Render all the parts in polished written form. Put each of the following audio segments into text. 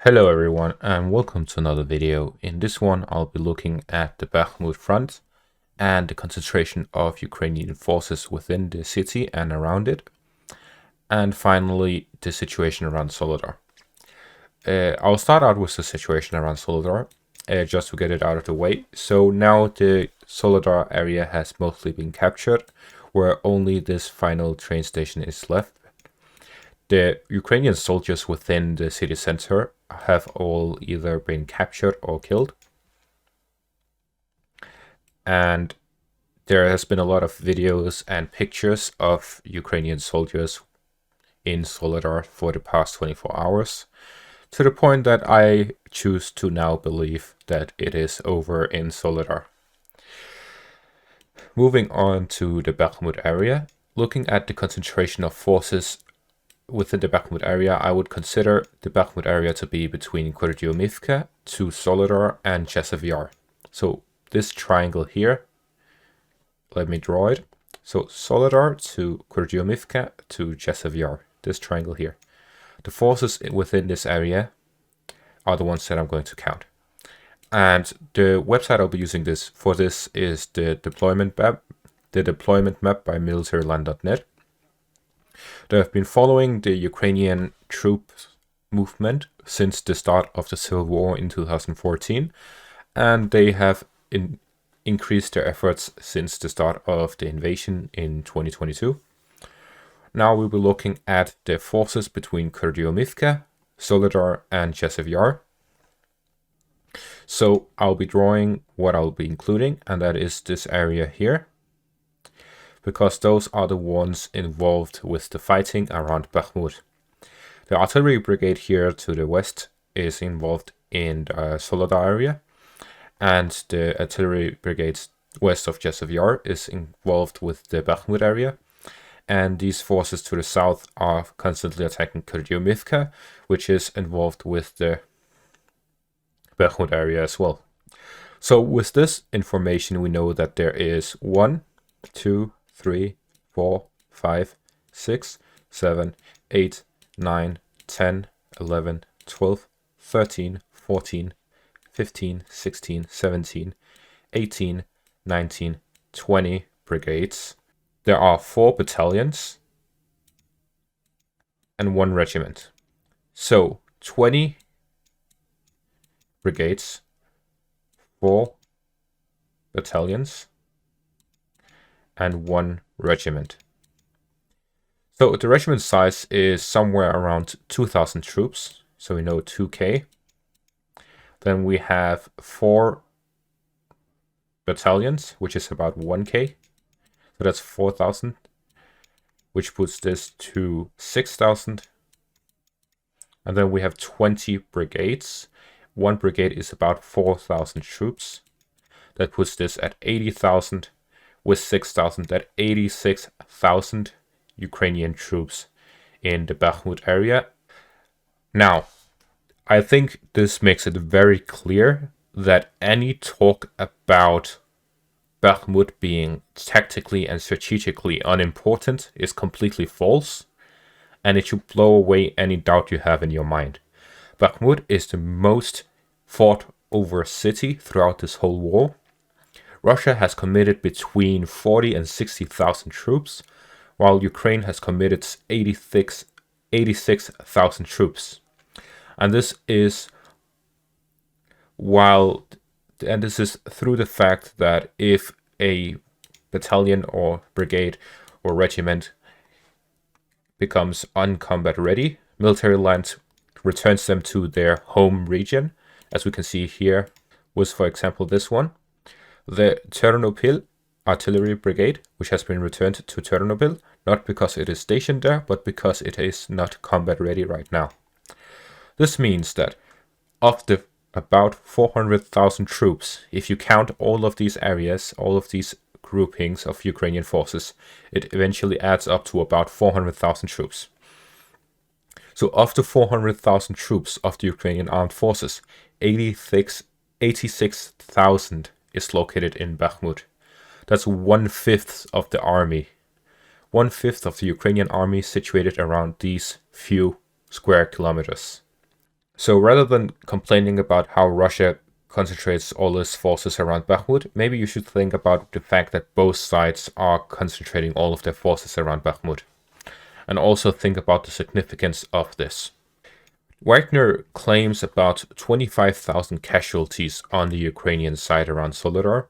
Hello everyone and welcome to another video. In this one I'll be looking at the Bakhmut front and the concentration of Ukrainian forces within the city and around it, and finally the situation around Soledar. I'll start out with the situation around Soledar just to get it out of the way. So now the Soledar area has mostly been captured, where only this final train station is left. The Ukrainian soldiers within the city center have all either been captured or killed. And there has been a lot of videos and pictures of Ukrainian soldiers in Soledar for the past 24 hours, to the point that I choose to now believe that it is over in Soledar. Moving on to the Bakhmut area, looking at the concentration of forces within the Bakhmut area, I would consider the Bakhmut area to be between Kurdyomivka to Soledar and Chasiv Yar. So this triangle here, let me draw it. So Soledar to Kurdyomivka to Chasiv Yar, this triangle here. The forces within this area are the ones that I'm going to count. And the website I'll be using this is the deployment map by militaryland.net. They have been following the Ukrainian troops movement since the start of the civil war in 2014, and they have increased their efforts since the start of the invasion in 2022. Now we'll be looking at the forces between Kurdyomivka, Soledar, and Chasiv Yar. So I'll be drawing what I'll be including, and that is this area here, because those are the ones involved with the fighting around Bakhmut. The artillery brigade here to the west is involved in the Soledar area, and the artillery brigades west of Chasiv Yar is involved with the Bakhmut area, and these forces to the south are constantly attacking Kurdyomivka, which is involved with the Bakhmut area as well. So with this information, we know that there is 1, 2, 3, 4, 5, 6, 7, 8, 9, 10, 11, 12, 13, 14, 15, 16, 17, 18, 19, 20 brigades. There are 4 battalions and 1 regiment. So 20 brigades, 4 battalions, and 1 regiment. So the regiment size is somewhere around 2,000 troops, so we know 2K. Then we have 4 battalions, which is about 1K, so that's 4,000, which puts this to 6,000. And then we have 20 brigades. 1 brigade is about 4,000 troops. That puts this at 80,000. With 6,000, that 86,000 Ukrainian troops in the Bakhmut area. Now, I think this makes it very clear that any talk about Bakhmut being tactically and strategically unimportant is completely false, and it should blow away any doubt you have in your mind. Bakhmut is the most fought over city throughout this whole war. Russia has committed between 40 and 60,000 troops, while Ukraine has committed 86,000 troops. And this is through the fact that if a battalion or brigade or regiment becomes uncombat ready, military land returns them to their home region, as we can see here was, for example, this one. The Ternopil artillery brigade, which has been returned to Ternopil, not because it is stationed there, but because it is not combat ready right now. This means that of the about 400,000 troops, if you count all of these areas, all of these groupings of Ukrainian forces, it eventually adds up to about 400,000 troops. So of the 400,000 troops of the Ukrainian armed forces, 86,000 is located in Bakhmut. That's 1/5 of the army. 1/5 of the Ukrainian army situated around these few square kilometers. So rather than complaining about how Russia concentrates all its forces around Bakhmut, maybe you should think about the fact that both sides are concentrating all of their forces around Bakhmut. And also think about the significance of this. Wagner claims about 25,000 casualties on the Ukrainian side around Soledar.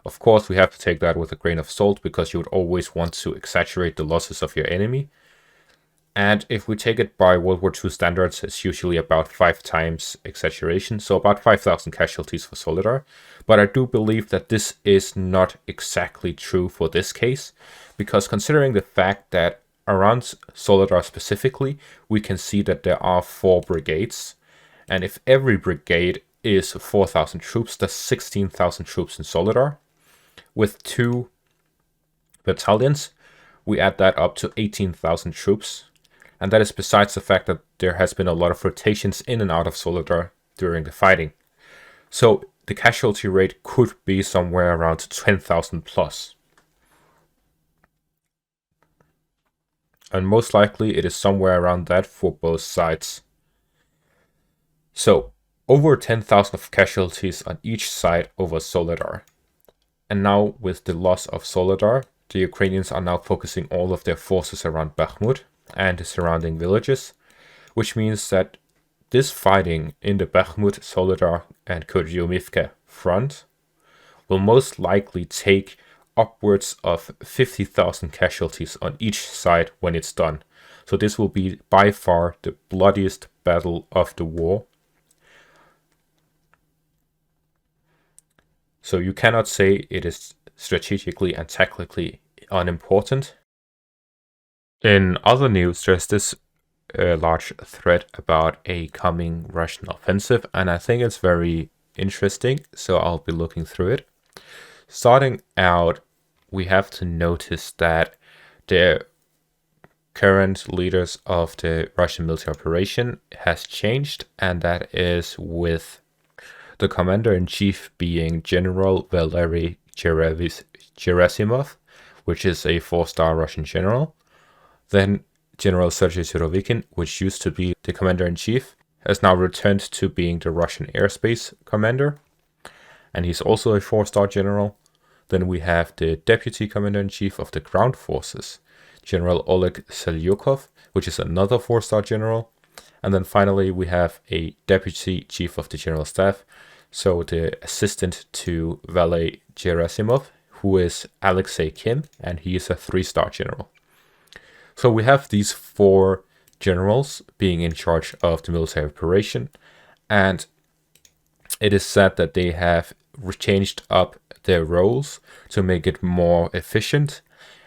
Of course, we have to take that with a grain of salt because you would always want to exaggerate the losses of your enemy. And if we take it by World War II standards, it's usually about 5 times exaggeration, so about 5,000 casualties for Soledar. But I do believe that this is not exactly true for this case, because considering the fact that around Soledar specifically, we can see that there are 4 brigades, and if every brigade is 4,000 troops, that's 16,000 troops in Soledar. With 2 battalions, we add that up to 18,000 troops. And that is besides the fact that there has been a lot of rotations in and out of Soledar during the fighting. So the casualty rate could be somewhere around 10,000 plus. And most likely it is somewhere around that for both sides. So over 10,000 of casualties on each side over Soledar. And now with the loss of Soledar, the Ukrainians are now focusing all of their forces around Bakhmut and the surrounding villages, which means that this fighting in the Bakhmut, Soledar, and Kurdyomivka front will most likely take upwards of 50,000 casualties on each side when it's done. So this will be by far the bloodiest battle of the war. So you cannot say it is strategically and tactically unimportant. In other news, there's this large thread about a coming Russian offensive, and I think it's very interesting, so I'll be looking through it. Starting out, we have to notice that the current leaders of the Russian military operation has changed, and that is with the commander-in-chief being General Valery Gerasimov, which is a 4-star Russian general. Then General Sergei Surovikin, which used to be the commander-in-chief, has now returned to being the Russian airspace commander, and he's also a 4-star general. Then we have the deputy commander-in-chief of the ground forces, General Oleg Selyukov, which is another 4-star general. And then finally we have a deputy chief of the general staff, so the assistant to Valery Gerasimov, who is Alexei Kim, and he is a 3-star general. So we have these 4 generals being in charge of the military operation, and it is said that they have changed up their roles to make it more efficient,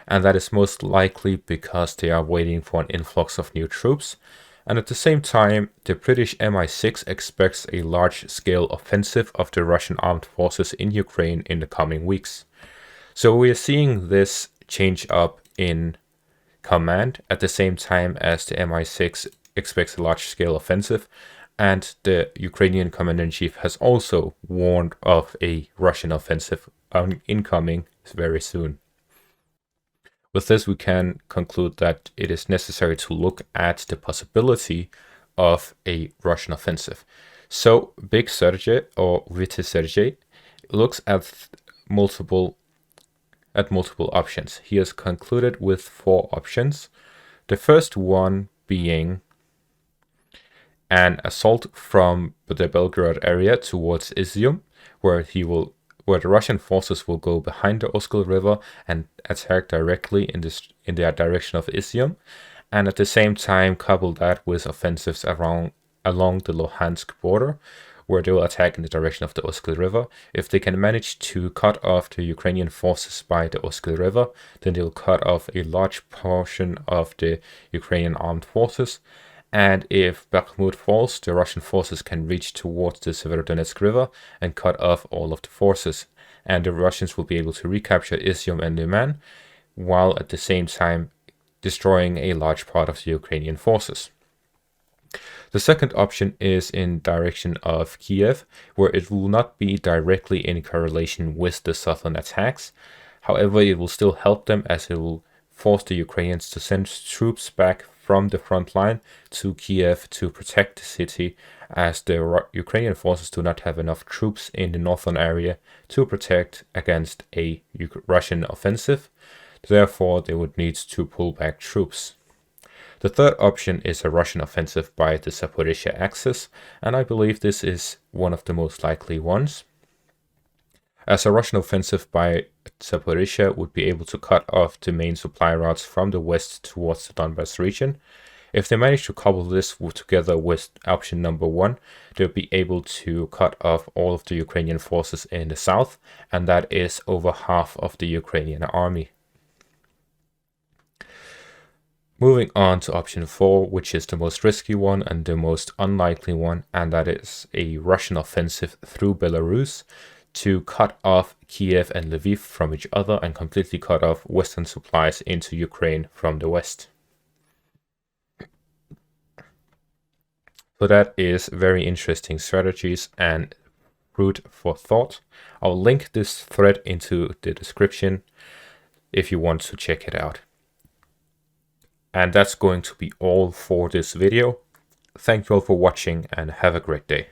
and that is most likely because they are waiting for an influx of new troops. And at the same time, the British MI6 expects a large-scale offensive of the Russian armed forces in Ukraine in the coming weeks. So we are seeing this change up in command at the same time as the MI6 expects a large-scale offensive, and the Ukrainian commander-in-chief has also warned of a Russian offensive incoming very soon. With this, we can conclude that it is necessary to look at the possibility of a Russian offensive. So Big Sergei, or Vite Sergei, looks at multiple options. He has concluded with 4 options. The first one being an assault from the Belgorod area towards Izium, where the Russian forces will go behind the Oskil River and attack directly in the direction of Izium, and at the same time couple that with offensives along the Luhansk border, where they will attack in the direction of the Oskil River. If they can manage to cut off the Ukrainian forces by the Oskil River, then they will cut off a large portion of the Ukrainian armed forces. And if Bakhmut falls, the Russian forces can reach towards the Severodonetsk River and cut off all of the forces. And the Russians will be able to recapture Izium and Liman, while at the same time destroying a large part of the Ukrainian forces. The second option is in direction of Kiev, where it will not be directly in correlation with the southern attacks. However, it will still help them, as it will force the Ukrainians to send troops back from the front line to Kiev to protect the city as the Ukrainian forces do not have enough troops in the northern area to protect against a Russian offensive. Therefore, they would need to pull back troops. The third option is a Russian offensive by the Zaporizhia axis, and I believe this is one of the most likely ones, as a Russian offensive by Zaporizhia would be able to cut off the main supply routes from the west towards the Donbas region. If they manage to couple this together with option number 1, they'll be able to cut off all of the Ukrainian forces in the south, and that is over half of the Ukrainian army. Moving on to option 4, which is the most risky one and the most unlikely one, and that is a Russian offensive through Belarus to cut off Kiev and Lviv from each other and completely cut off Western supplies into Ukraine from the west. So that is very interesting strategies and food for thought. I'll link this thread into the description if you want to check it out. And that's going to be all for this video. Thank you all for watching and have a great day.